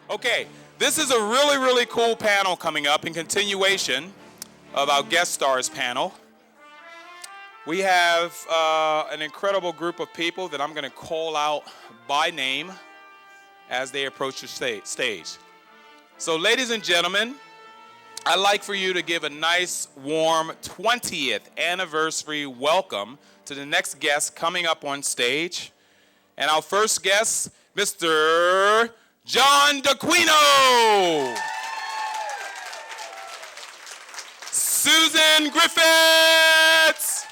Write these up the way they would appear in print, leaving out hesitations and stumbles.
Okay, this is a really, really cool panel coming up in continuation of our guest stars panel. We have an incredible group of people that I'm going to call out by name as they approach the stage. So, ladies and gentlemen, I'd like for you to give a nice, warm 20th anniversary welcome to the next guest coming up on stage. And our first guest, Mr. John D'Aquino. Susan Griffiths.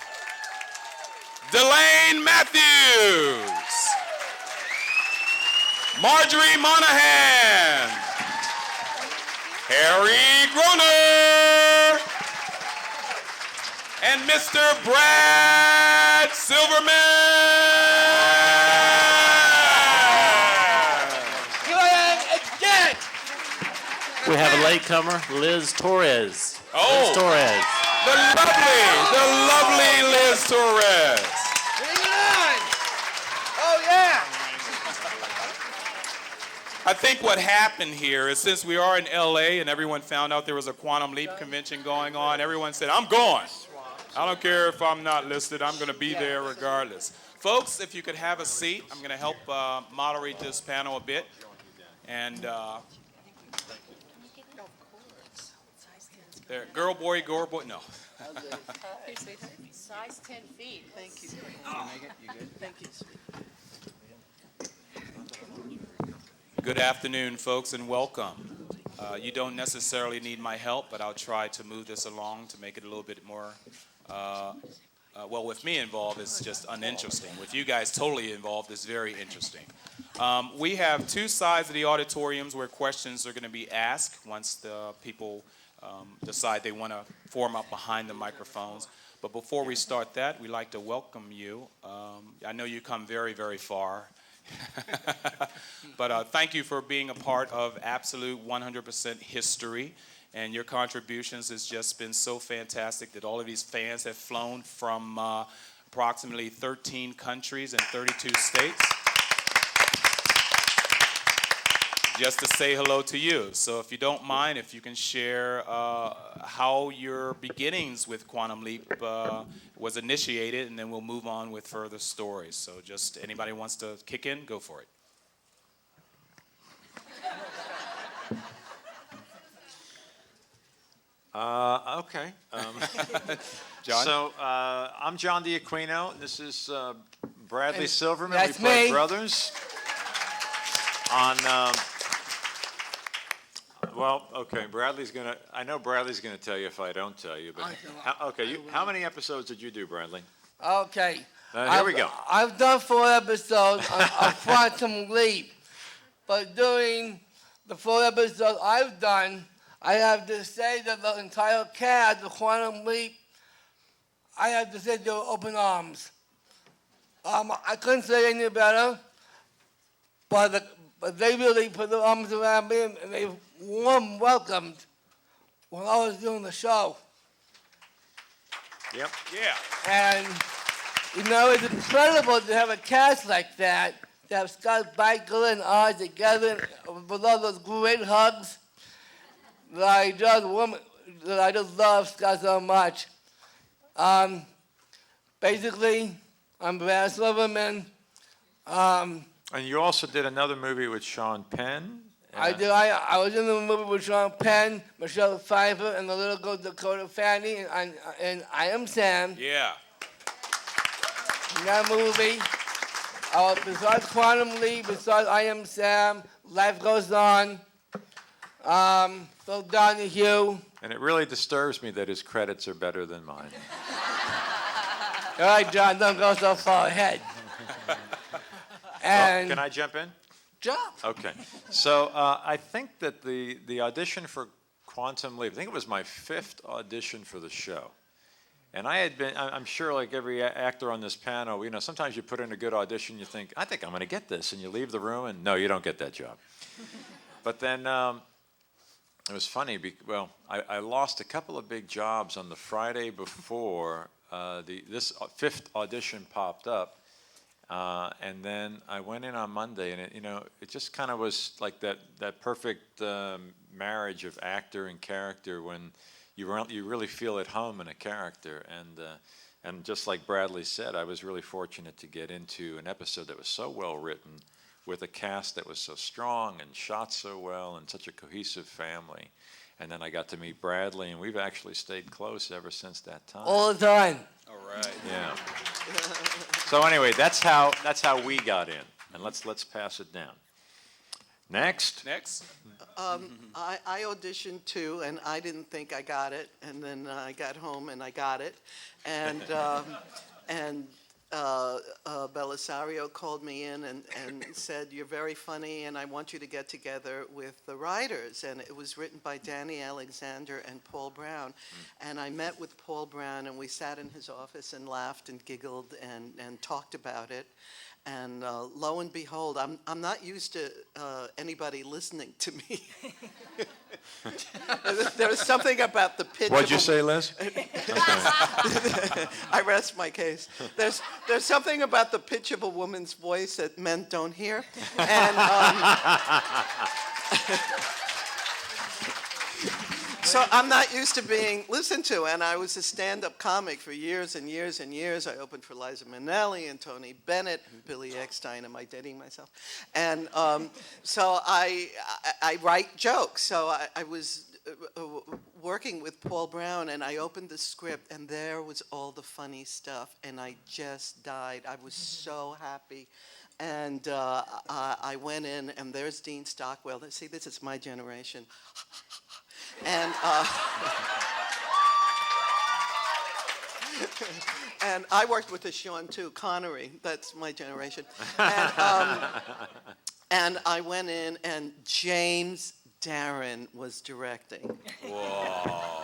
Delane Mathews. Marjorie Monaghan. Harry Groener. And Mr. Brad Silverman. Here I am again. We have a latecomer, Liz Torres. Oh, Liz Torres. the lovely Liz Torres. Bring it on. Oh, yeah. I think what happened here is since we are in LA and everyone found out there was a Quantum Leap convention going on, everyone said, I'm going. I don't care if I'm not listed. I'm going to be there regardless. Folks, if you could have a seat, I'm going to help moderate this panel a bit. And there, girl, boy, no. Size 10 feet. Thank you. You good? Thank you. Good afternoon, folks, and welcome. You don't necessarily need my help, but I'll try to move this along to make it a little bit more, well, with me involved, it's just uninteresting. With you guys totally involved, it's very interesting. We have two sides of the auditoriums where questions are going to be asked once the people decide they want to form up behind the microphones. But before we start that, we'd like to welcome you. I know you come very, very far. But thank you for being a part of absolute 100% history, and your contributions has just been so fantastic that all of these fans have flown from approximately 13 countries and 32 states just to say hello to you. So if you don't mind, if you can share how your beginnings with Quantum Leap was initiated, and then we'll move on with further stories. So just anybody wants to kick in, go for it. Okay. John? So I'm John D'Aquino. This is Bradley Silverman. That's we play me. brothers on. Well, okay. I know Bradley's gonna tell you if I don't tell you. But how many episodes did you do, Bradley? Okay. Here we go. I've done 4 episodes of Quantum Leap, but during the 4 episodes I've done, I have to say that the entire cast of Quantum Leap, I have to say they were open arms. I couldn't say any better, but they really put their arms around me and they warm welcomed when I was doing the show. Yep. Yeah. And, you know, it's incredible to have a cast like that, to have Scott Bakula and I together with all those great hugs that I just love Scott so much. Basically, I'm Brad Silverman. And you also did another movie with Sean Penn. I was in the movie with Sean Penn, Michelle Pfeiffer, and the little girl Dakota Fanning, and I Am Sam. Yeah. In that movie, besides Quantum Leap, besides I Am Sam, Life Goes On, Phil Donahue. And it really disturbs me that his credits are better than mine. All right, John, don't go so far ahead. And Can I jump in? jump. Okay. So I think that the audition for Quantum Leap, I think it was my 5th audition for the show. And I'm sure like every actor on this panel, you know, sometimes you put in a good audition, you think, I think I'm going to get this. And you leave the room and no, you don't get that job. But then it was funny. I lost a couple of big jobs on the Friday before this 5th audition popped up. And then I went in on Monday, and it just kind of was like that perfect marriage of actor and character when you really feel at home in a character. And just like Bradley said, I was really fortunate to get into an episode that was so well written, with a cast that was so strong and shot so well, and such a cohesive family. And then I got to meet Bradley, and we've actually stayed close ever since that time. All the time. All right. Yeah. So anyway, that's how we got in, and let's pass it down. Next. I auditioned too, and I didn't think I got it, and then I got home and I got it, and Belisario called me in and said, "You're very funny, and I want you to get together with the writers." And it was written by Danny Alexander and Paul Brown. And I met with Paul Brown, and we sat in his office and laughed and giggled and talked about it. And lo and behold, I'm not used to anybody listening to me. There's something about the pitch. What'd you say, Liz? I rest my case. There's something about the pitch of a woman's voice that men don't hear, and so I'm not used to being listened to. And I was a stand-up comic for years and years and years. I opened for Liza Minnelli and Tony Bennett and Billy Eckstein. Am I dating myself? And so I write jokes. So I was working with Paul Brown, and I opened the script, and there was all the funny stuff, and I just died. I was so happy. And I went in, and there's Dean Stockwell. See, this is my generation. And and I worked with the Sean too, Connery. That's my generation. And I went in, and James Darren was directing. Whoa.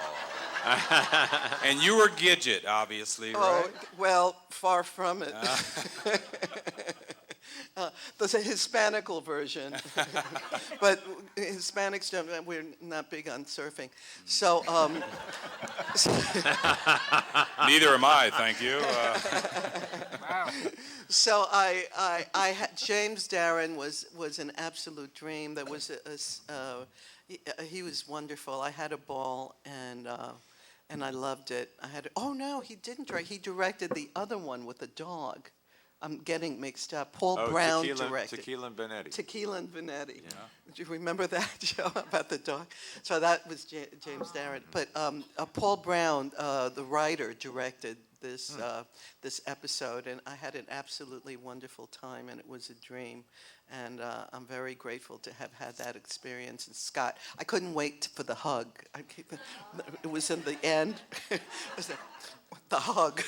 And you were Gidget, obviously, right? Oh, well, far from it. There's a Hispanical version, but Hispanics we're not big on surfing. So, Neither am I, thank you. So I had, James Darren was an absolute dream. There was he was wonderful. I had a ball, and I loved it. Oh no, he didn't direct. He directed the other one with the dog. I'm getting mixed up. Paul Brown directed. Tequila and Benetti. Tequila and Benetti. Yeah. Do you remember that show about the dog? So that was James Darren. But Paul Brown, the writer, directed this this episode, and I had an absolutely wonderful time, and it was a dream. And I'm very grateful to have had that experience. And Scott, I couldn't wait for the hug. It was in the end. It was the hug.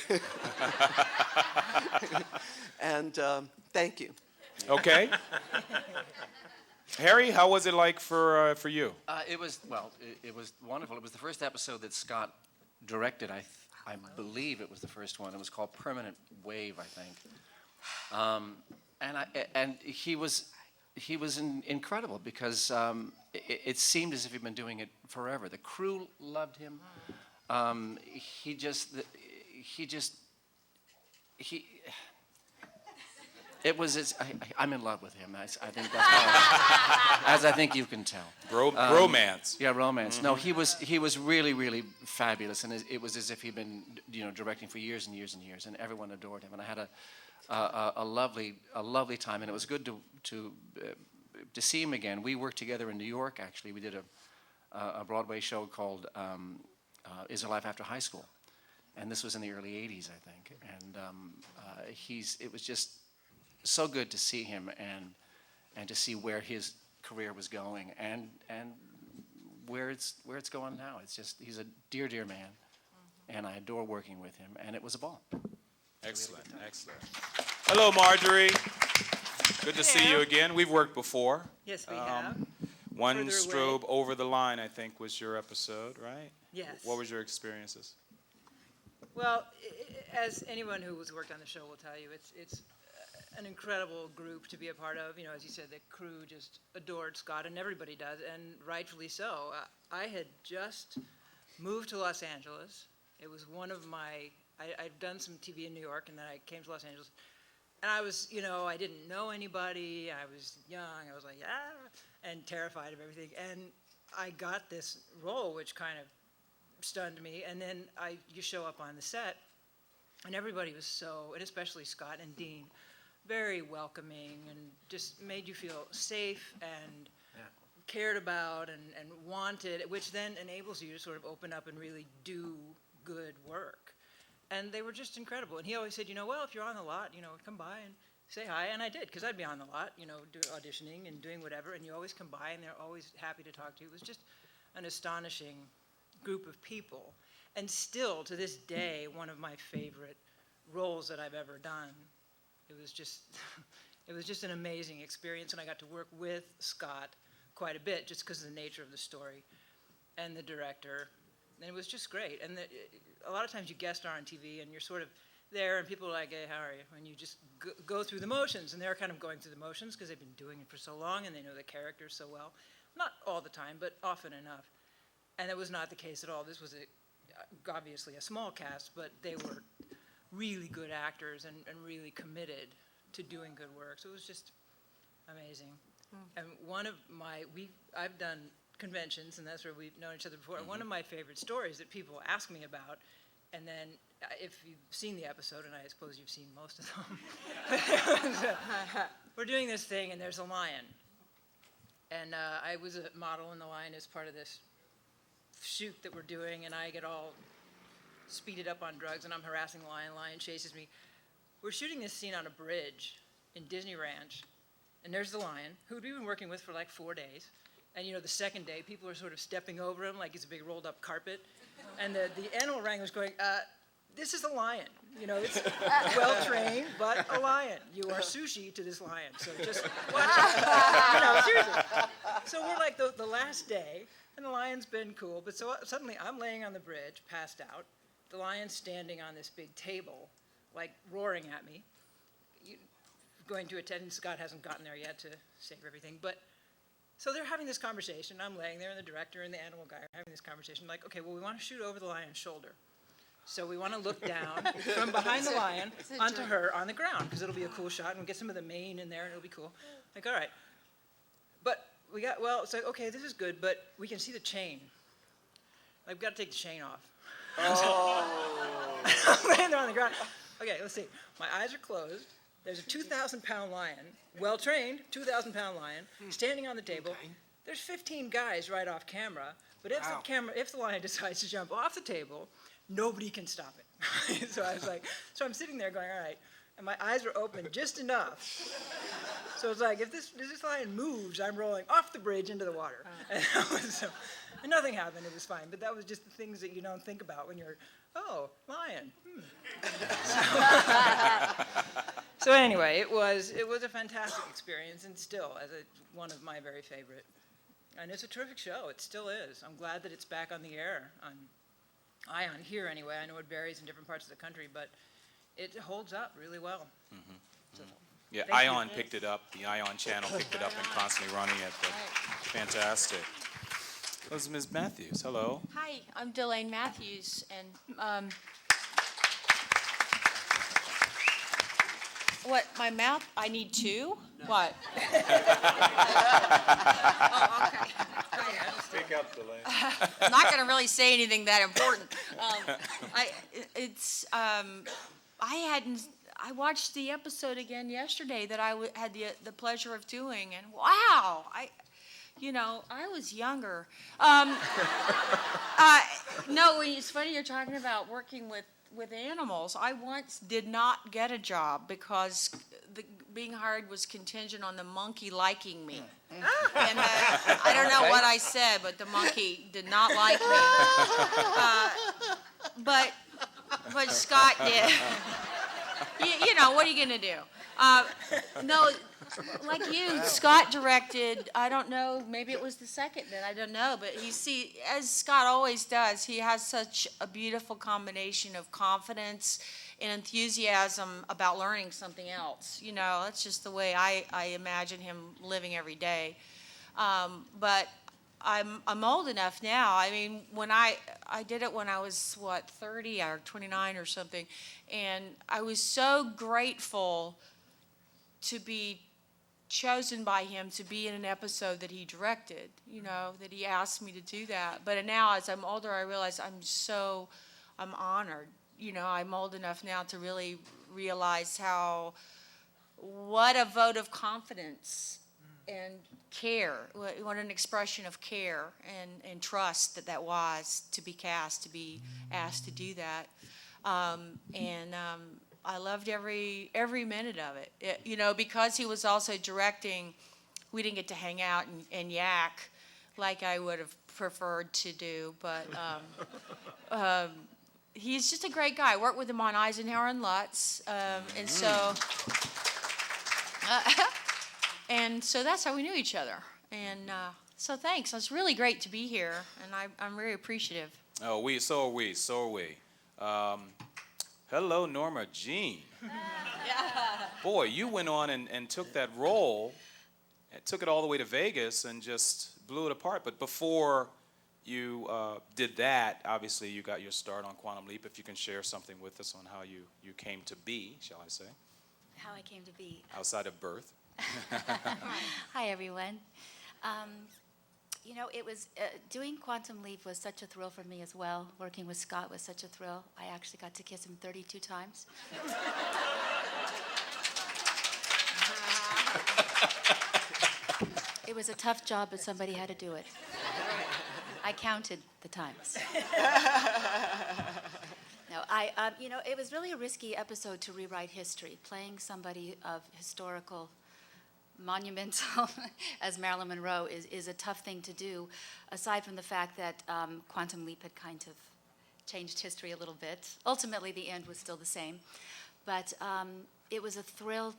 And thank you. Okay. Harry, how was it like for you? It was wonderful. It was the first episode that Scott directed. I believe it was the first one. It was called Permanent Wave, I think. And he was incredible because it seemed as if he'd been doing it forever. The crew loved him. I'm in love with him. I think that's how, as I think you can tell. Romance. Yeah, romance. Mm-hmm. No, he was really, really fabulous, and it was as if he'd been directing for years and years and years, and everyone adored him. And I had a lovely time, and it was good to see him again. We worked together in New York. Actually, we did a Broadway show called Is There Life After High School, and this was in the early '80s, I think. And it was just so good to see him and to see where his career was going and where it's going now. It's just he's a dear man, and I adore working with him, and it was a ball. Excellent. Hello, Marjorie. Good to see you again. We've worked before. Yes, we have. One Further Strobe away. Over the Line, I think, was your episode, right? Yes. What was your experiences? Well, as anyone who has worked on the show will tell you, it's an incredible group to be a part of. As you said, the crew just adored Scott, and everybody does, and rightfully so. I had just moved to Los Angeles. It was one of my... I'd done some TV in New York, and then I came to Los Angeles And I was, I didn't know anybody. I was young. I was like, and terrified of everything. And I got this role, which kind of stunned me. And then you show up on the set, and everybody was and especially Scott and Dean, very welcoming and just made you feel safe and cared about and wanted, which then enables you to sort of open up and really do good work. And they were just incredible. And he always said, well, if you're on the lot, come by and say hi. And I did, because I'd be on the lot, auditioning and doing whatever. And you always come by, and they're always happy to talk to you. It was just an astonishing group of people. And still, to this day, one of my favorite roles that I've ever done. It was just an amazing experience. And I got to work with Scott quite a bit, just because of the nature of the story and the director. And it was just great. And a lot of times you guest star on TV, and you're sort of there, and people are like, hey, how are you? And you just go through the motions. And they're kind of going through the motions because they've been doing it for so long, and they know the characters so well. Not all the time, but often enough. And it was not the case at all. This was obviously a small cast, but they were really good actors and really committed to doing good work. So it was just amazing. And I've done conventions, and that's where we've known each other before. And one of my favorite stories that people ask me about, and then if you've seen the episode, and I suppose you've seen most of them, we're doing this thing, and there's a lion. And I was a model in the lion as part of this shoot that we're doing, and I get all speeded up on drugs, and I'm harassing the lion. Lion chases me. We're shooting this scene on a bridge in Disney Ranch, and there's the lion, who we've been working with for like 4 days. And the second day, people are sort of stepping over him like it's a big rolled up carpet. And the animal wrangler's going, this is a lion. It's well trained, but a lion. You are sushi to this lion, so just watch it. Seriously. So we're like the last day, and the lion's been cool, but so suddenly I'm laying on the bridge, passed out. The lion's standing on this big table, like roaring at me. Going to attend, Scott hasn't gotten there yet to save everything, but so they're having this conversation. I'm laying there, and the director and the animal guy are having this conversation. Like, okay, well, we want to shoot over the lion's shoulder. So we want to look down from behind the lion onto her on the ground, because it'll be a cool shot, and we'll get some of the mane in there, and it'll be cool. Like, all right. But it's like, okay, this is good, but we can see the chain. Like, we've got to take the chain off. Oh. I'm laying there on the ground. Okay, let's see. My eyes are closed. There's a 2,000-pound lion, well-trained 2,000-pound lion, standing on the table. Okay. There's 15 guys right off camera, but if the lion decides to jump off the table, nobody can stop it. So I'm sitting there going, all right, and my eyes are open just enough. So it's like, if this lion moves, I'm rolling off the bridge into the water. And nothing happened. It was fine. But that was just the things that you don't think about when you're, lion. So anyway, it was a fantastic experience, and still one of my very favorite. And it's a terrific show. It still is. I'm glad that it's back on the air on Ion here anyway. I know it varies in different parts of the country, but it holds up really well. Mm-hmm. So, yeah, Ion picked it up. The Ion channel picked it up and constantly running it. But fantastic. This is Ms. Mathews. Hello. Hi, I'm Delane Mathews, and what, my mouth, I need two? No. What? Oh, okay. Speak up, Delane. I'm not going to really say anything that important. I watched the episode again yesterday that I had the pleasure of doing, and wow, I was younger. No, it's funny you're talking about working with animals. I once did not get a job because being hired was contingent on the monkey liking me. And I don't know what I said, but the monkey did not like me. But Scott did. What are you going to do? No, like you, Scott directed, I don't know, maybe it was the second then, I don't know. But as Scott always does, he has such a beautiful combination of confidence and enthusiasm about learning something else. That's just the way I imagine him living every day. But I'm old enough now. I mean, when I did it when I was, 30 or 29 or something, and I was so grateful to be chosen by him to be in an episode that he directed, that he asked me to do that. But now as I'm older, I realize I'm honored. I'm old enough now to really realize what a vote of confidence and care, what an expression of care and trust that was to be cast, to be asked to do that. I loved every minute of it. Because he was also directing, we didn't get to hang out and yak like I would have preferred to do, but he's just a great guy. I worked with him on Eisenhower and Lutz, and so that's how we knew each other. And so thanks. It's really great to be here, and I'm very appreciative. Oh, so are we. Hello, Norma Jean. Boy, you went on and took that role, and took it all the way to Vegas and just blew it apart. But before you did that, obviously you got your start on Quantum Leap. If you can share something with us on how you came to be, shall I say? How I came to be. Outside of birth. Hi, everyone. It was doing Quantum Leap was such a thrill for me as well. Working with Scott was such a thrill. I actually got to kiss him 32 times. It was a tough job, but somebody had to do it. I counted the times. No, it was really a risky episode to rewrite history. Playing somebody of historical, monumental as Marilyn Monroe is a tough thing to do, aside from the fact that Quantum Leap had kind of changed history a little bit. Ultimately, the end was still the same. But it was a thrill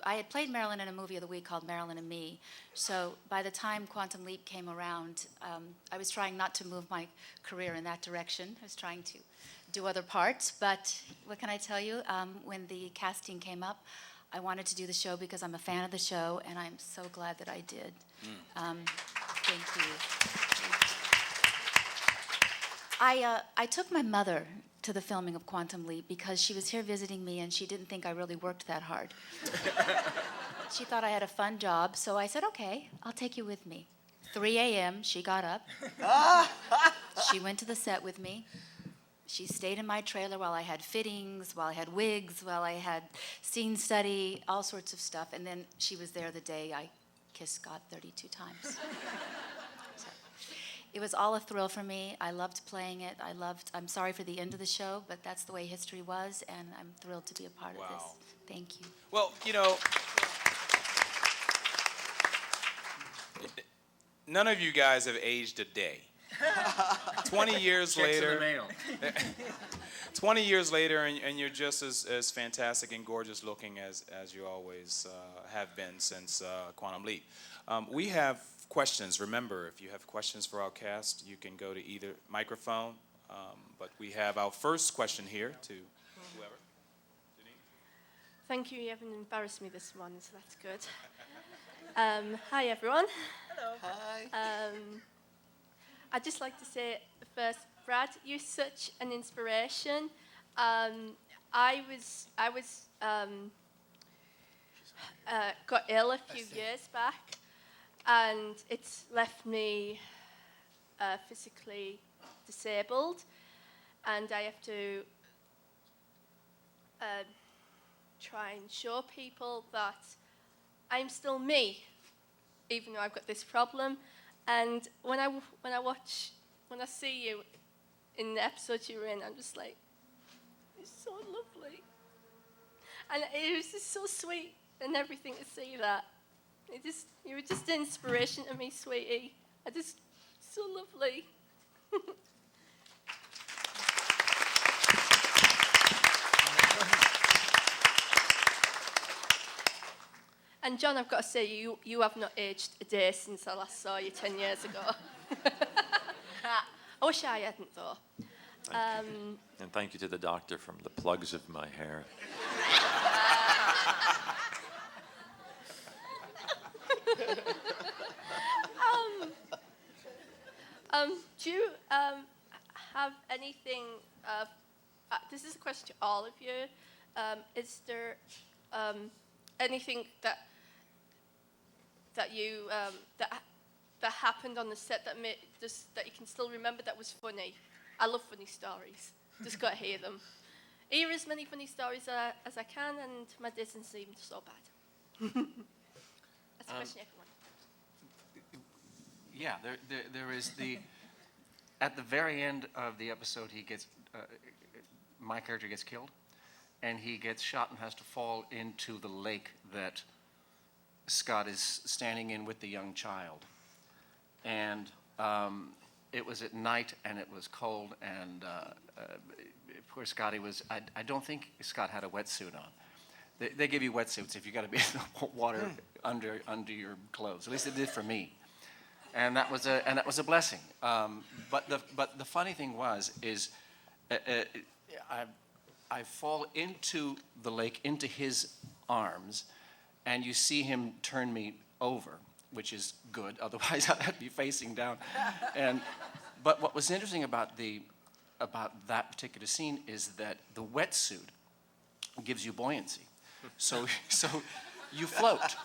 I had played Marilyn in a movie of the week called Marilyn and Me. So by the time Quantum Leap came around, I was trying not to move my career in that direction. I was trying to do other parts. But what can I tell you? When the casting came up, I wanted to do the show because I'm a fan of the show, and I'm so glad that I did. Thank you. I took my mother to the filming of Quantum Leap because she was here visiting me and she didn't think I really worked that hard. She thought I had a fun job, so I said, okay, I'll take you with me. 3 a.m., she got up. She went to the set with me. She stayed in my trailer while I had fittings, while I had wigs, while I had scene study, all sorts of stuff. And then she was there the day I kissed Scott 32 times. So, it was all a thrill for me. I loved playing it. I'm sorry for the end of the show, but that's the way history was, and I'm thrilled to be a part of this. Thank you. Well, none of you guys have aged a day. 20 years later, 20 years later, and you're just as fantastic and gorgeous looking as you always have been since Quantum Leap. We have questions. Remember, if you have questions for our cast, you can go to either microphone. But we have our first question here to whoever. Thank you. You haven't embarrassed me this morning, so that's good. Hi, everyone. Hello. Hi. I'd just like to say first, Brad, you're such an inspiration. I got ill a few years back, and it's left me physically disabled, and I have to try and show people that I'm still me, even though I've got this problem. And when I see you in the episode you were in, I'm just like, it's so lovely. And it was just so sweet and everything to see that. You were just an inspiration to me, sweetie. So lovely. And John, I've got to say, you have not aged a day since I last saw you 10 years ago. I wish I hadn't, though. And thank you to the doctor from the plugs of my hair. Do you have anything? This is a question to all of you. Is there anything that you that happened on the set that that you can still remember that was funny? I love funny stories. Just got to hear them. Hear as many funny stories as I can, and my doesn't seem so bad. That's a question, everyone. Yeah, there is at the very end of the episode, he gets, my character gets killed, and he gets shot and has to fall into the lake that Scott is standing in with the young child. And it was at night, and it was cold, and poor Scotty was, I don't think Scott had a wetsuit on. They give you wetsuits if you got to be in the water under your clothes. At least it did for me. And that was a blessing. But the funny thing is I fall into the lake, into his arms, and you see him turn me over, which is good. Otherwise, I'd be facing down. But what was interesting about that particular scene is that the wetsuit gives you buoyancy, so you float.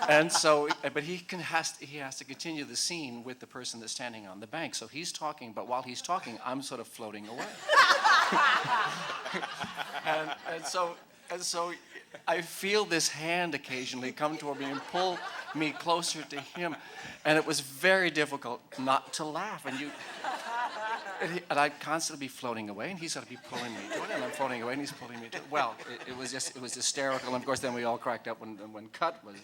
And so, but he has to continue the scene with the person that's standing on the bank. So he's talking, but while he's talking, I'm sort of floating away. and so I feel this hand occasionally come toward me and pull me closer to him, and it was very difficult not to laugh. And I'd constantly be floating away, and he's sort of be pulling me to it, and I'm floating away, and he's pulling me to it. Well, it was hysterical, and of course then we all cracked up when cut was.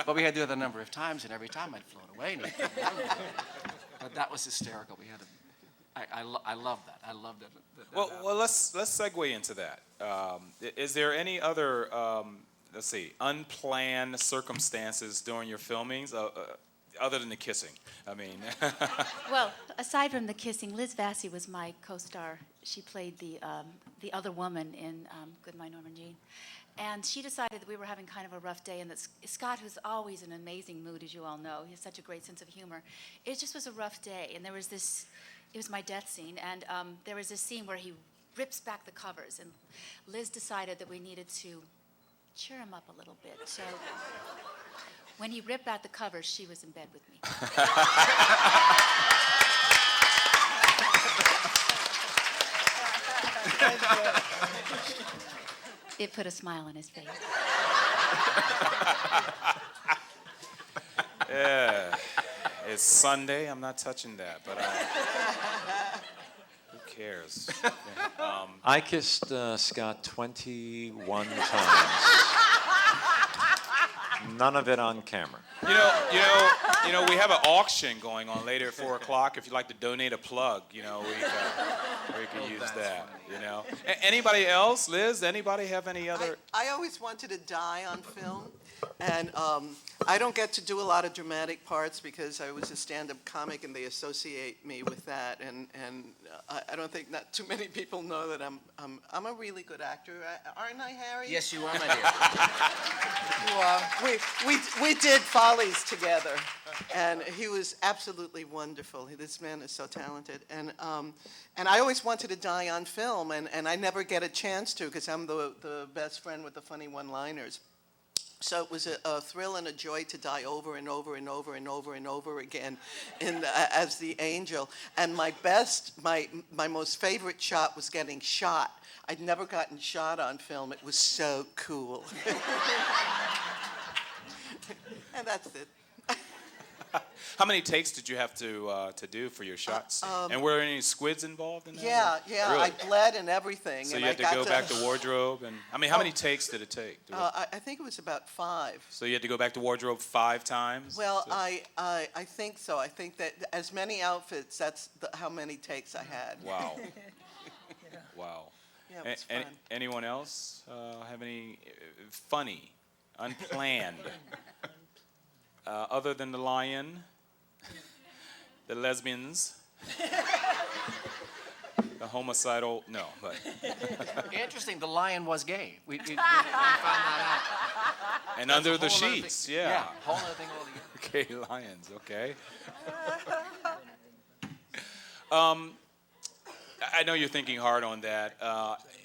But we had to do it a number of times, and every time I'd float away, and he'd float away. But that was hysterical. We had I love that. I loved it. Well, let's segue into that. Is there any other, unplanned circumstances during your filmings, other than the kissing? I mean. Well, aside from the kissing, Liz Vassy was my co-star. She played the other woman in Goodbye, Norma Jean. And she decided that we were having kind of a rough day, and that Scott, who's always in an amazing mood, as you all know, he has such a great sense of humor. It just was a rough day, and there was this. It was my death scene, and there was this scene where he rips back the covers, and Liz decided that we needed to cheer him up a little bit. So when he ripped back the covers, she was in bed with me. It put a smile on his face. Yeah. It's Sunday. I'm not touching that, but who cares? I kissed Scott 21 times. None of it on camera. You know, we have an auction going on later at 4 o'clock. If you'd like to donate a plug, we could use that. Anybody else, Liz? Anybody have any other? I always wanted to die on film, and I don't get to do a lot of dramatic parts because I was a stand-up comic, and they associate me with that. And I don't think not too many people know that I'm a really good actor, aren't I, Harry? Yes, you are, my dear. You are. We did Follies together, and he was absolutely wonderful. This man is so talented, and I always wanted to die on film, and I never get a chance to because I'm the best friend with the funny one-liners. So it was a thrill and a joy to die over and over and over and over and over again as the angel. And my most favorite shot was getting shot. I'd never gotten shot on film. It was so cool. And that's it. How many takes did you have to do for your shots? And were there any squids involved in that? Yeah. Really? I bled and everything. So and you had to go back to wardrobe, and how many takes did it take? I think it was about 5. So you had to go back to wardrobe 5 times? Well, I think so. I think that as many outfits, that's how many takes I had. Wow. Wow. Yeah, it was fun. Anyone else have any funny, unplanned, other than the lion, the lesbians, the homicidal? No, but. Interesting. The lion was gay. We found that out. And That's under a the whole other sheets, thing. yeah. Whole other thing altogether. Okay, lions. Okay. I know you're thinking hard on that.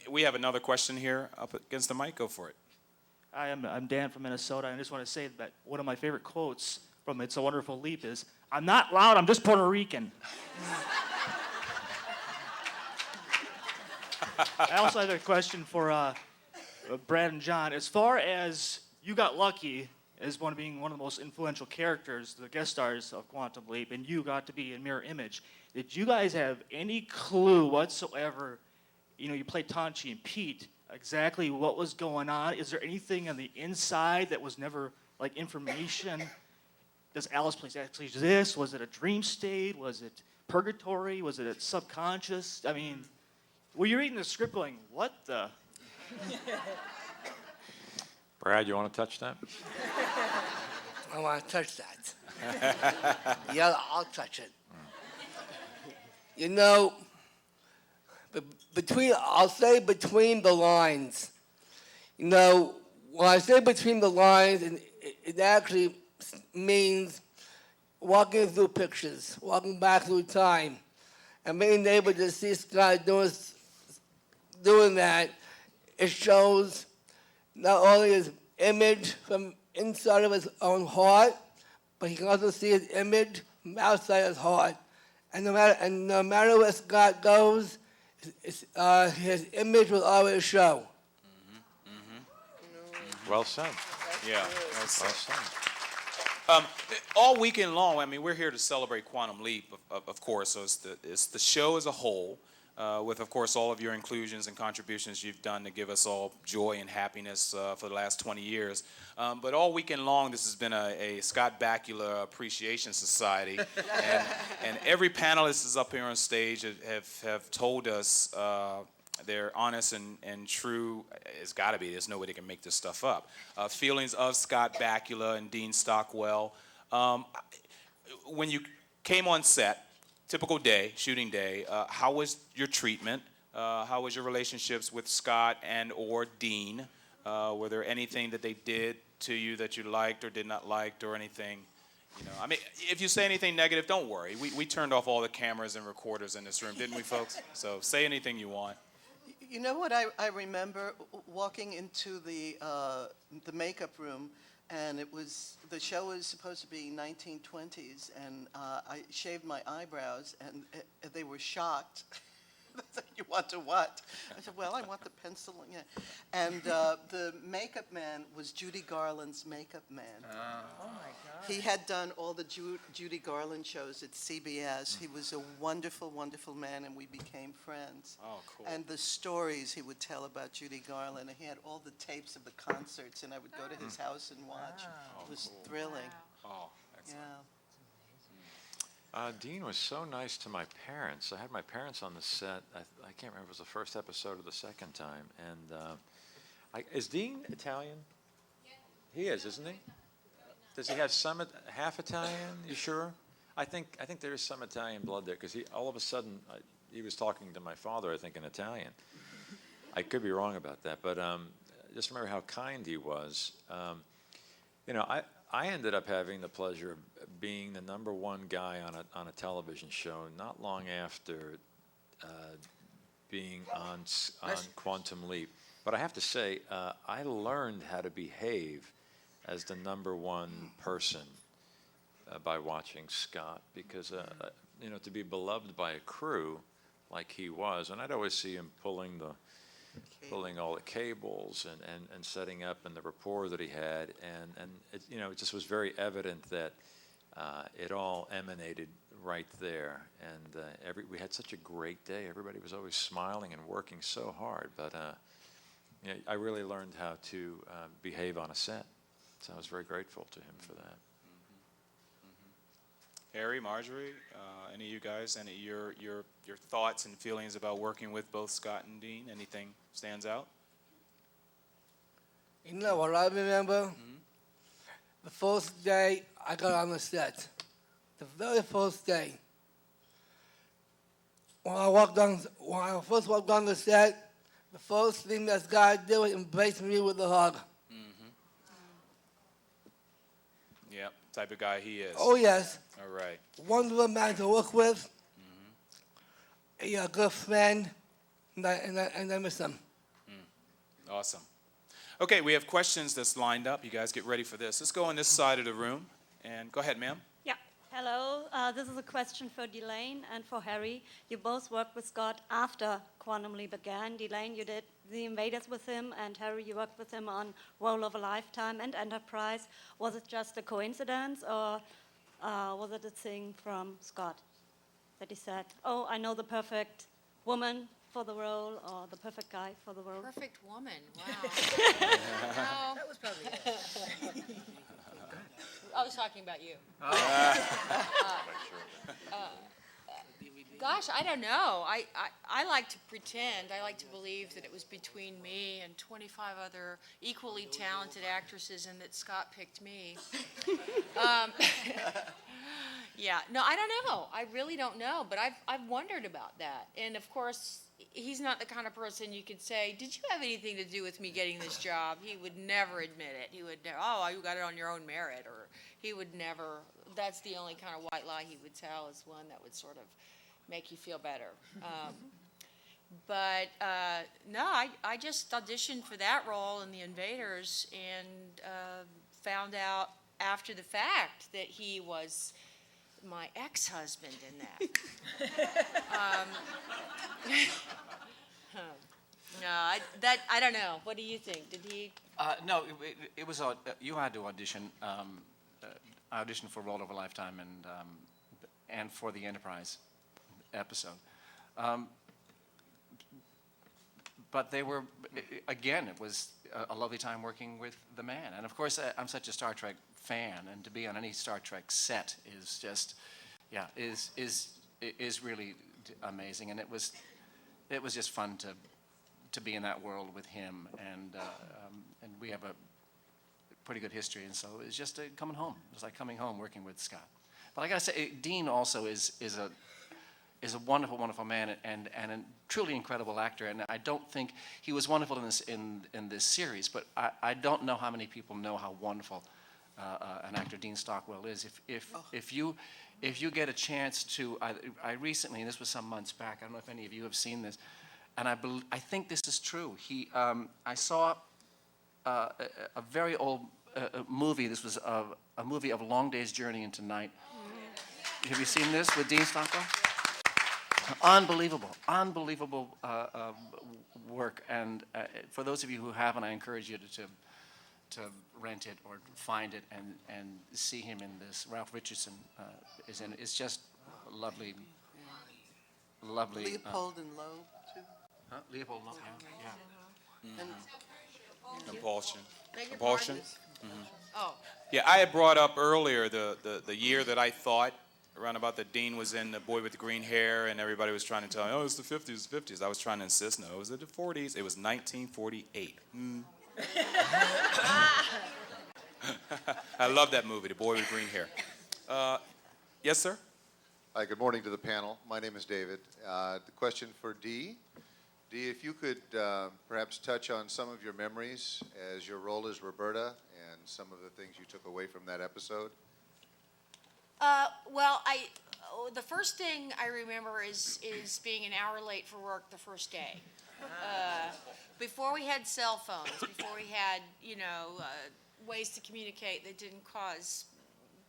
We have another question here up against the mic. Go for it. I'm Dan from Minnesota. And I just want to say that one of my favorite quotes from It's a Wonderful Leap is, "I'm not loud, I'm just Puerto Rican." I also have a question for Brad and John. As far as you got lucky as being one of the most influential characters, the guest stars of Quantum Leap, and you got to be in mirror image, did you guys have any clue whatsoever, you played Tanchi and Pete, exactly what was going on? Is there anything on the inside that was never, like, information? Does Alice place actually exist? Was it a dream state? Was it purgatory? Was it a subconscious? I mean, were you reading the script going, what the? Brad, you want to touch that? I want to touch that. Yeah, I'll touch it. I'll say between the lines. When I say between the lines, it actually means walking through pictures, walking back through time, and being able to see Scott doing that. It shows not only his image from inside of his own heart, but he can also see his image from outside his heart. And no matter where Scott goes, his image will always show. Well said. Yeah. Well said. All weekend long, we're here to celebrate Quantum Leap, of course. So it's the show as a whole, with, of course, all of your inclusions and contributions you've done to give us all joy and happiness for the last 20 years. But all weekend long, this has been a Scott Bakula Appreciation Society. and every panelist is up here on stage have told us they're honest and true. It's got to be. There's no way they can make this stuff up. Feelings of Scott Bakula and Dean Stockwell. When you came on set, typical day, shooting day, how was your treatment? How was your relationships with Scott and or Dean? Were there anything that they did to you that you liked or did not like or anything? If you say anything negative, don't worry. We turned off all the cameras and recorders in this room, didn't we, folks? So say anything you want. You know what I remember walking into the makeup room, and the show was supposed to be 1920s, and I shaved my eyebrows, and they were shocked. They said, "You want to what?" I said, "Well, I want the pencil." Yeah. And the makeup man was Judy Garland's makeup man. Oh my God. He had done all the Judy Garland shows at CBS. He was a wonderful, wonderful man, and we became friends. Oh, cool. And the stories he would tell about Judy Garland, and he had all the tapes of the concerts, and I would go to his house and watch. Wow. It was Cool. thrilling. Oh, excellent. Yeah. Dean was so nice to my parents. I had my parents on the set. I can't remember if it was the first episode or the second time. And is Dean Italian? Yeah. He is, isn't he? Does he have some half Italian? You sure? I think there is some Italian blood there because all of a sudden he was talking to my father, I think, in Italian. I could be wrong about that, but just remember how kind he was. I ended up having the pleasure of being the #1 guy on a television show not long after being on Quantum Leap. But I have to say, I learned how to behave as the #1 person by watching Scott, because to be beloved by a crew like he was, and I'd always see him pulling all the cables and setting up, and the rapport that he had, and it just was very evident that it all emanated right there, and we had such a great day. Everybody was always smiling and working so hard, but I really learned how to behave on a set, so I was very grateful to him for that. Harry, Marjorie, any of you guys, any your thoughts and feelings about working with both Scott and Dean? Anything stands out? What I remember? The first day I got on the set. The very first day. When I first walked on the set, the first thing that Scott did was embrace me with a hug. Yeah, type of guy he is. Oh, yes. All right. Wonderful man to work with. A good friend, and I miss him. Awesome. Okay, we have questions that's lined up. You guys get ready for this. Let's go on this side of the room. And go ahead, ma'am. Yeah, hello. This is a question for Delane and for Harry. You both worked with Scott after Quantum Leap began. Delane, you did The Invaders with him, and Harry, you worked with him on Role of a Lifetime and Enterprise. Was it just a coincidence, or was it a thing from Scott that he said, oh, I know the perfect woman for the role, or the perfect guy for the role? Perfect woman, wow. No. That was probably it. I was talking about you. Gosh, I don't know. I like to pretend, I like to believe that it was between me and 25 other equally talented actresses and that Scott picked me. Yeah, no, I don't know. I really don't know, but I've wondered about that. And of course, he's not the kind of person you could say, did you have anything to do with me getting this job? He would never admit it. He would never, oh, you got it on your own merit, or he would never, that's the only kind of white lie he would tell, is one that would sort of make you feel better. But no, I just auditioned for that role in The Invaders and found out after the fact that he was my ex-husband in that. No, I don't know. What do you think? Did he? No, it was you had to audition. I auditioned for Role of a Lifetime and for the Enterprise episode. But they were, again, it was a lovely time working with the man. And of course, I'm such a Star Trek fan, and to be on any Star Trek set is just, yeah, is really amazing. And it was just fun to be in that world with him, and we have a pretty good history, and so it's just coming home. It was like coming home working with Scott. But I gotta say, Dean also is a wonderful, wonderful man, and a truly incredible actor. And I don't think he was wonderful in this series, but I don't know how many people know how wonderful an actor Dean Stockwell is. If you get a chance to, I recently, and this was some months back, I don't know if any of you have seen this, and I think this is true. I saw a very old movie. This was a movie of Long Day's Journey into Night. Have you seen this with Dean Stockwell? Unbelievable work. And for those of you who haven't, I encourage you to rent it or find it and see him in this. Ralph Richardson is in it. It's just lovely. Leopold and Loeb, too. Huh? Leopold, yeah. And Compulsion. Beg your Compulsion? pardon? Oh. Yeah, I had brought up earlier the year that I thought around about that Dean was in The Boy with the Green Hair, and everybody was trying to tell me, oh, it's the 50s, the 50s. I was trying to insist, no, it was the 40s. It was 1948. I love that movie, The Boy with the Green Hair. Yes, sir? Hi, good morning to the panel. My name is David. The question for Dee. Dee, if you could perhaps touch on some of your memories as your role as Roberta and some of the things you took away from that episode. Well, the first thing I remember is being an hour late for work the first day. Before we had cell phones, before we had, ways to communicate that didn't cause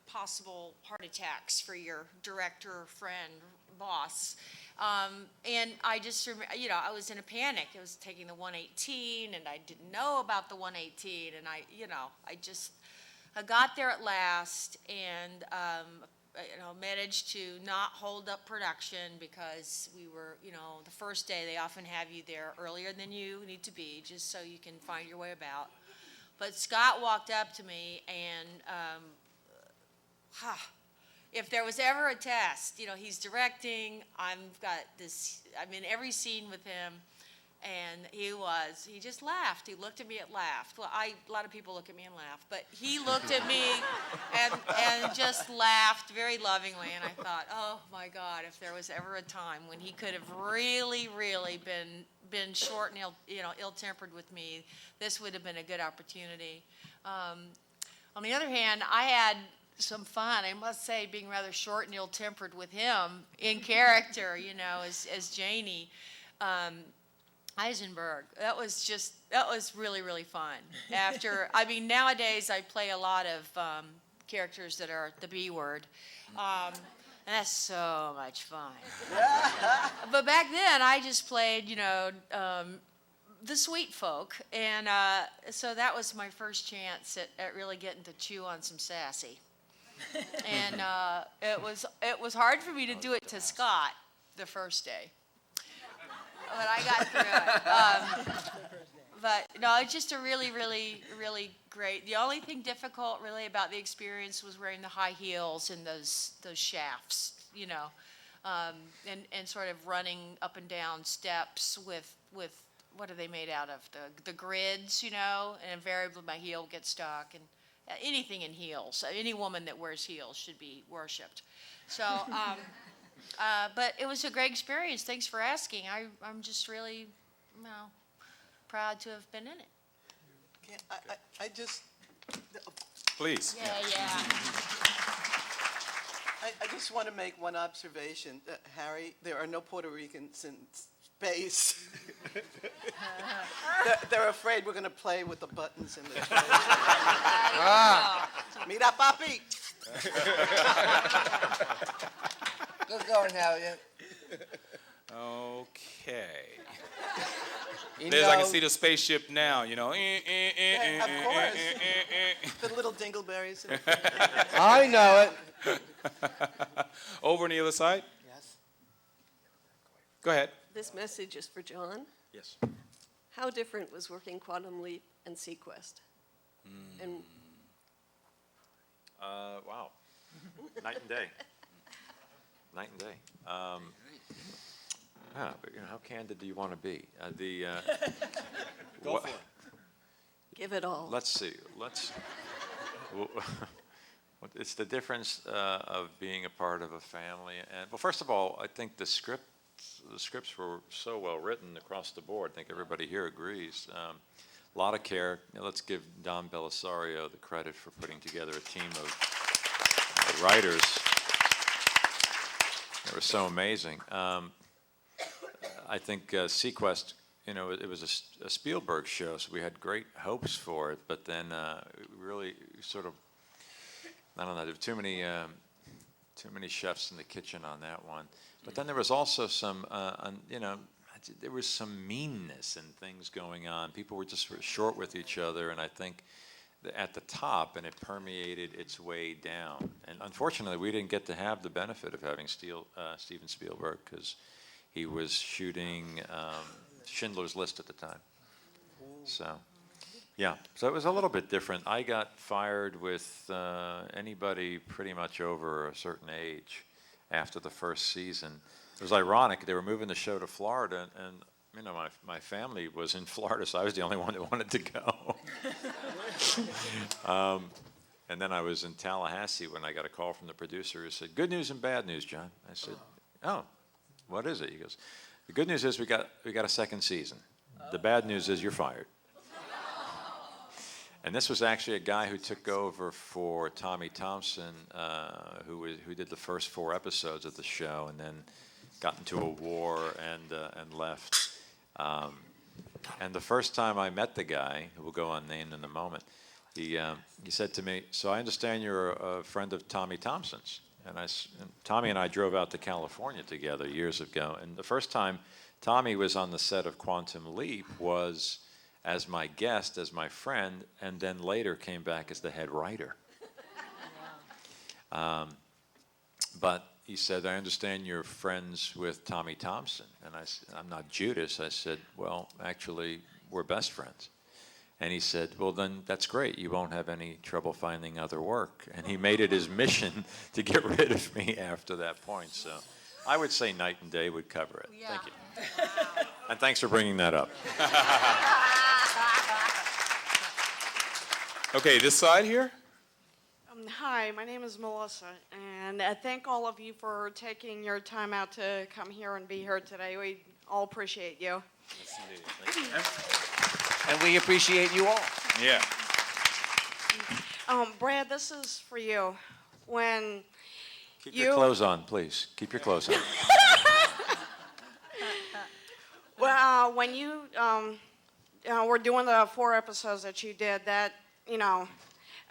possible heart attacks for your director, friend, boss. And I just remember, I was in a panic. I was taking the 118, and I didn't know about the 118, and I got there at last, and managed to not hold up production because we were, the first day they often have you there earlier than you need to be, just so you can find your way about. But Scott walked up to me, and if there was ever a test, he's directing. I'm in every scene with him. And he just laughed. He looked at me and laughed. Well, a lot of people look at me and laugh, but he looked at me and just laughed very lovingly. And I thought, oh my God, if there was ever a time when he could have really, really been short and ill-tempered with me, this would have been a good opportunity. On the other hand, I had some fun, I must say, being rather short and ill-tempered with him in character, as Janie. Eisenberg. That was really, really fun. Nowadays I play a lot of characters that are the B word. And that's so much fun. But back then I just played, the sweet folk. And so that was my first chance at really getting to chew on some sassy. And it was hard for me to do it to Scott the first day. But I got through it. But no, it's just a really, really, really great. The only thing difficult really about the experience was wearing the high heels and those shafts, and sort of running up and down steps with what are they made out of? The grids, and invariably my heel gets stuck. And anything in heels, any woman that wears heels should be worshipped. So. But it was a great experience. Thanks for asking. I'm just really, proud to have been in it. I just... Please. Yeah. I just want to make one observation. Harry, there are no Puerto Ricans in space. They're afraid we're going to play with the buttons in the train. Mira, papi! Good going, Harriet. Okay. I can see the spaceship now, Yeah, of course. The little dingleberries. I know it. Over on the other side? Yes. Go ahead. This message is for John. Yes. How different was working Quantum Leap and Sequest? And wow. Night and day. Night and day. But how candid do you want to be? Go for it. Give it all. Let's see. It's the difference of being a part of a family. And well, first of all, I think the scripts were so well written across the board. I think everybody here agrees. A lot of care. Let's give Don Belisario the credit for putting together a team of writers. They were so amazing. I think Sequest, it was a Spielberg show, so we had great hopes for it. But then really sort of, I don't know, there were too many chefs in the kitchen on that one. But then there was also some, there was some meanness and things going on. People were just sort of short with each other, and I think at the top, and it permeated its way down. And unfortunately, we didn't get to have the benefit of having Steven Spielberg because he was shooting Schindler's List at the time. So, yeah. So it was a little bit different. I got fired with anybody pretty much over a certain age after the first season. It was ironic. They were moving the show to Florida, and my family was in Florida, so I was the only one that wanted to go. And then I was in Tallahassee when I got a call from the producer who said, "Good news and bad news, John." I said, "Oh, what is it?" He goes, "The good news is we got a second season. The bad news is you're fired." And this was actually a guy who took over for Tommy Thompson, who did the first 4 episodes of the show, and then got into a war and left. And the first time I met the guy, who will go unnamed in a moment, he said to me, "So I understand you're a friend of Tommy Thompson's." And Tommy and I drove out to California together years ago. And the first time Tommy was on the set of Quantum Leap was as my guest, as my friend, and then later came back as the head writer. But he said, "I understand you're friends with Tommy Thompson." And I said, "I'm not Judas." I said, "Well, actually, we're best friends." And he said, "Well, then that's great. You won't have any trouble finding other work." And he made it his mission to get rid of me after that point. So I would say Night and Day would cover it. Yeah. Thank you. And thanks for bringing that up. Okay, this side here. Hi, my name is Melissa, and thank all of you for taking your time out to come here and be here today. We all appreciate you. Yes, indeed. Thank you. And we appreciate you all. Yeah. Brad, this is for you. When Keep your clothes on, please. Keep your clothes on. Well, when you were doing the 4 episodes that you did, that,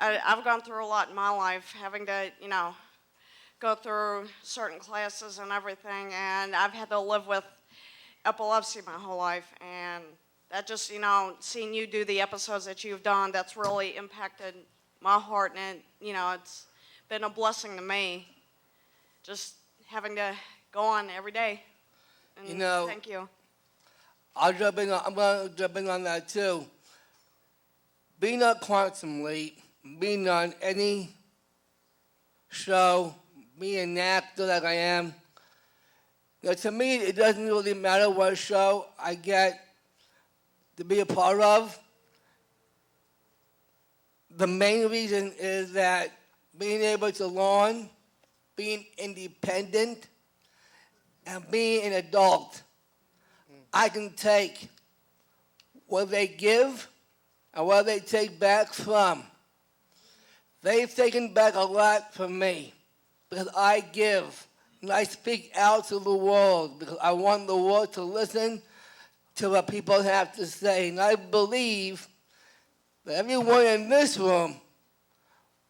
I've gone through a lot in my life, having to, go through certain classes and everything, and I've had to live with epilepsy my whole life, and that just, seeing you do the episodes that you've done, that's really impacted my heart, and, it's been a blessing to me, just having to go on every day. And thank you. I'm going to jump in on that too. Being on Quantum Leap, being on any show, being an actor like I am, to me, it doesn't really matter what show I get to be a part of. The main reason is that being able to learn, being independent, and being an adult, I can take what they give and what they take back from. They've taken back a lot from me because I give and I speak out to the world because I want the world to listen to what people have to say. And I believe that everyone in this room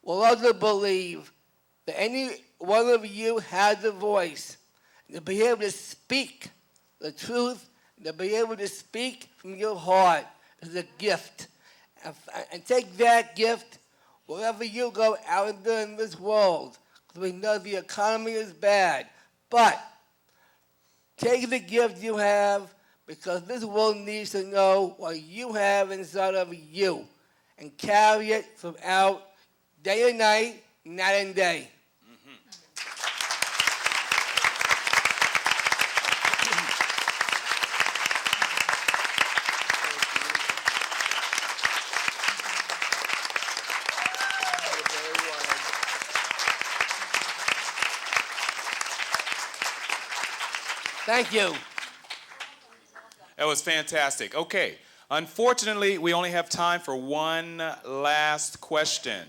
will also believe that any one of you has a voice. To be able to speak the truth, to be able to speak from your heart is a gift. And take that gift wherever you go out there in this world. Because we know the economy is bad. But take the gift you have because this world needs to know what you have inside of you. And carry it throughout day and night, night and day. Thank you. That was fantastic. Okay. Unfortunately, we only have time for one last question.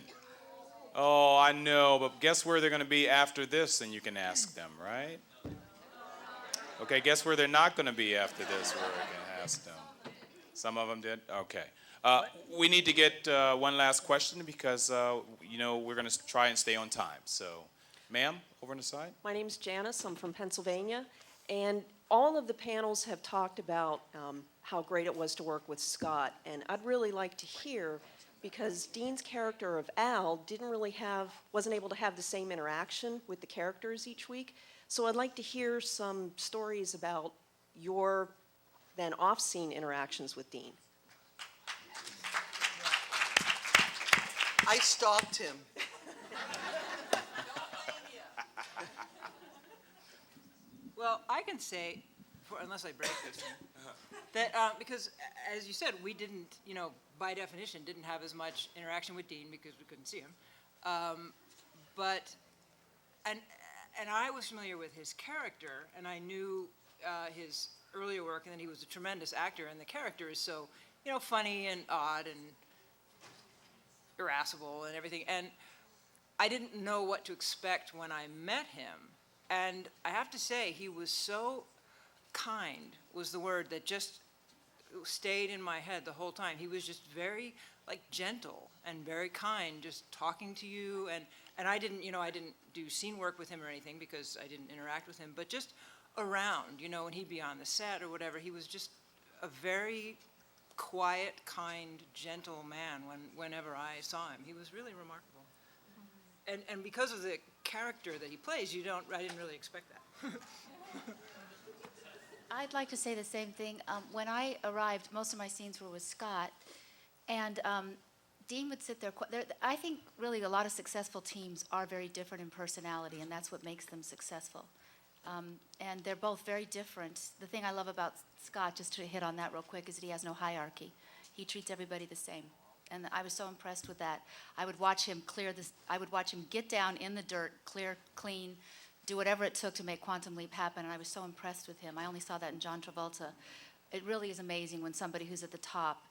Oh, I know, but guess where they're going to be after this, and you can ask them, right? Okay, guess where they're not going to be after this, where I can ask them. Some of them did? Okay. We need to get one last question because, we're going to try and stay on time. So, ma'am, over on the side. My name's Janice. I'm from Pennsylvania. And all of the panels have talked about how great it was to work with Scott. And I'd really like to hear, because Dean's character of Al wasn't able to have the same interaction with the characters each week. So I'd like to hear some stories about your then off-scene interactions with Dean. I stalked him. Well, I can say, unless I break this thing, that because, as you said, we didn't, by definition, didn't have as much interaction with Dean because we couldn't see him. And I was familiar with his character, and I knew his earlier work, and then he was a tremendous actor, and the character is so, funny and odd and irascible and everything. And I didn't know what to expect when I met him. And I have to say, he was so kind, was the word that just stayed in my head the whole time. He was just very, gentle and very kind, just talking to you. And I didn't do scene work with him or anything because I didn't interact with him, but just around, when he'd be on the set or whatever, he was just a very quiet, kind, gentle man whenever I saw him. He was really remarkable. And because of the character that he plays, I didn't really expect that. I'd like to say the same thing. When I arrived, most of my scenes were with Scott, and Dean would sit there. I think really a lot of successful teams are very different in personality, and that's what makes them successful. And they're both very different. The thing I love about Scott, just to hit on that real quick, is that he has no hierarchy. He treats everybody the same. And I was so impressed with that. I would watch him I would watch him get down in the dirt, clean, do whatever it took to make Quantum Leap happen, and I was so impressed with him. I only saw that in John Travolta. It really is amazing when somebody who's at the top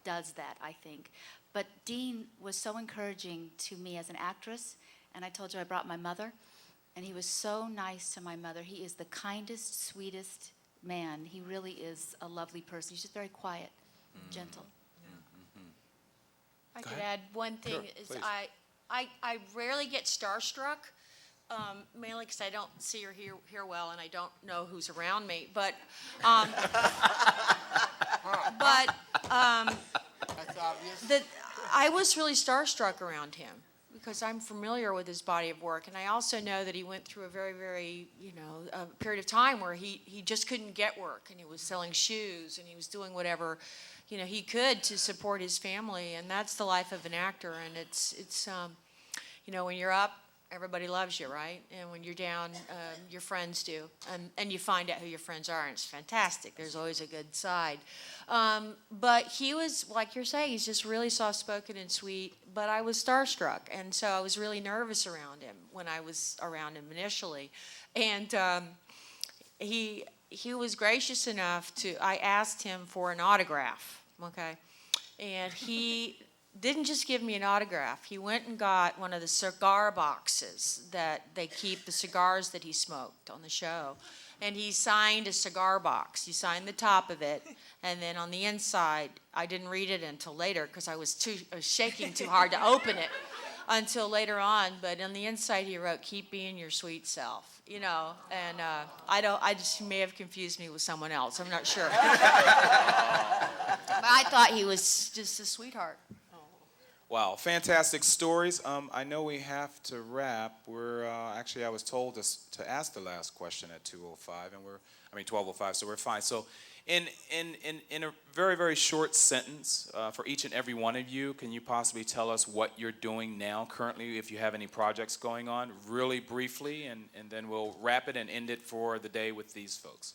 does that, I think. But Dean was so encouraging to me as an actress, and I told you I brought my mother, and he was so nice to my mother. He is the kindest, sweetest man, he really is a lovely person. He's just very quiet, gentle. I could add one thing, Sure, is please. I rarely get starstruck, mainly because I don't see or hear well, and I don't know who's around me, but, That's obvious. I was really starstruck around him, because I'm familiar with his body of work, and I also know that he went through a very, very, a period of time where he just couldn't get work, and he was selling shoes, and he was doing whatever, he could to support his family, and that's the life of an actor, and it's when you're up, everybody loves you, right? And when you're down, your friends do, and you find out who your friends are, and it's fantastic. There's always a good side. But he was, like you're saying, he's just really soft-spoken and sweet, but I was starstruck, and so I was really nervous around him when I was around him initially. And he was gracious enough I asked him for an autograph, okay? And he didn't just give me an autograph. He went and got one of the cigar boxes that they keep the cigars that he smoked on the show. And he signed a cigar box. He signed the top of it, and then on the inside, I didn't read it until later because I was shaking too hard to open it until later on. But on the inside, he wrote, "Keep being your sweet self," And he may have confused me with someone else. I'm not sure. But I thought he was just a sweetheart. Wow, fantastic stories. I know we have to wrap. We're actually, I was told to ask the last question at 2:05, and 12:05, so we're fine. So, in a very, very short sentence, for each and every one of you, can you possibly tell us what you're doing now, currently, if you have any projects going on, really briefly, and then we'll wrap it and end it for the day with these folks.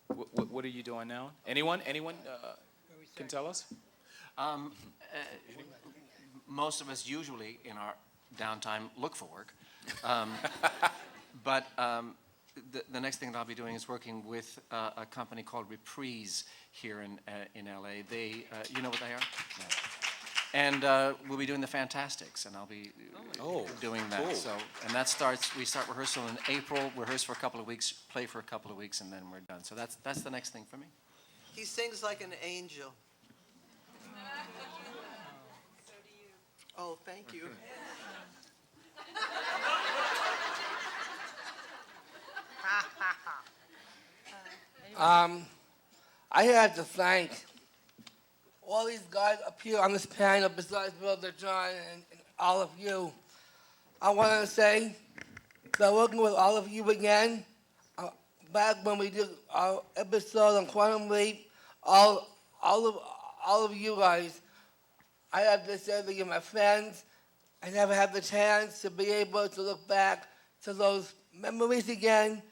What are you doing now? Anyone can tell us? Most of us usually in our downtime look for work. But the next thing that I'll be doing is working with a company called Reprise here in LA. They, you know what they are? No. And we'll be doing the Fantastics, and I'll be doing that. Cool. So, and we start rehearsal in April, rehearse for a couple of weeks, play for a couple of weeks, and then we're done. So that's the next thing for me. He sings like an angel. Oh, thank you. I have to thank all these guys up here on this panel, besides Brother John and all of you. I want to say that working with all of you again, back when we did our episode on Quantum Leap, all of you guys, I have to say that you're my friends. I never had the chance to be able to look back to those memories again,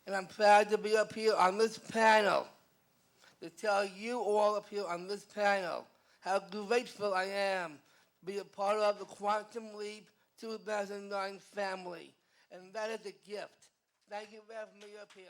and I'm proud to be up here on this panel to tell you all up here on this panel how grateful I am to be a part of the Quantum Leap 2009 family, and that is a gift. Thank you for having me up here.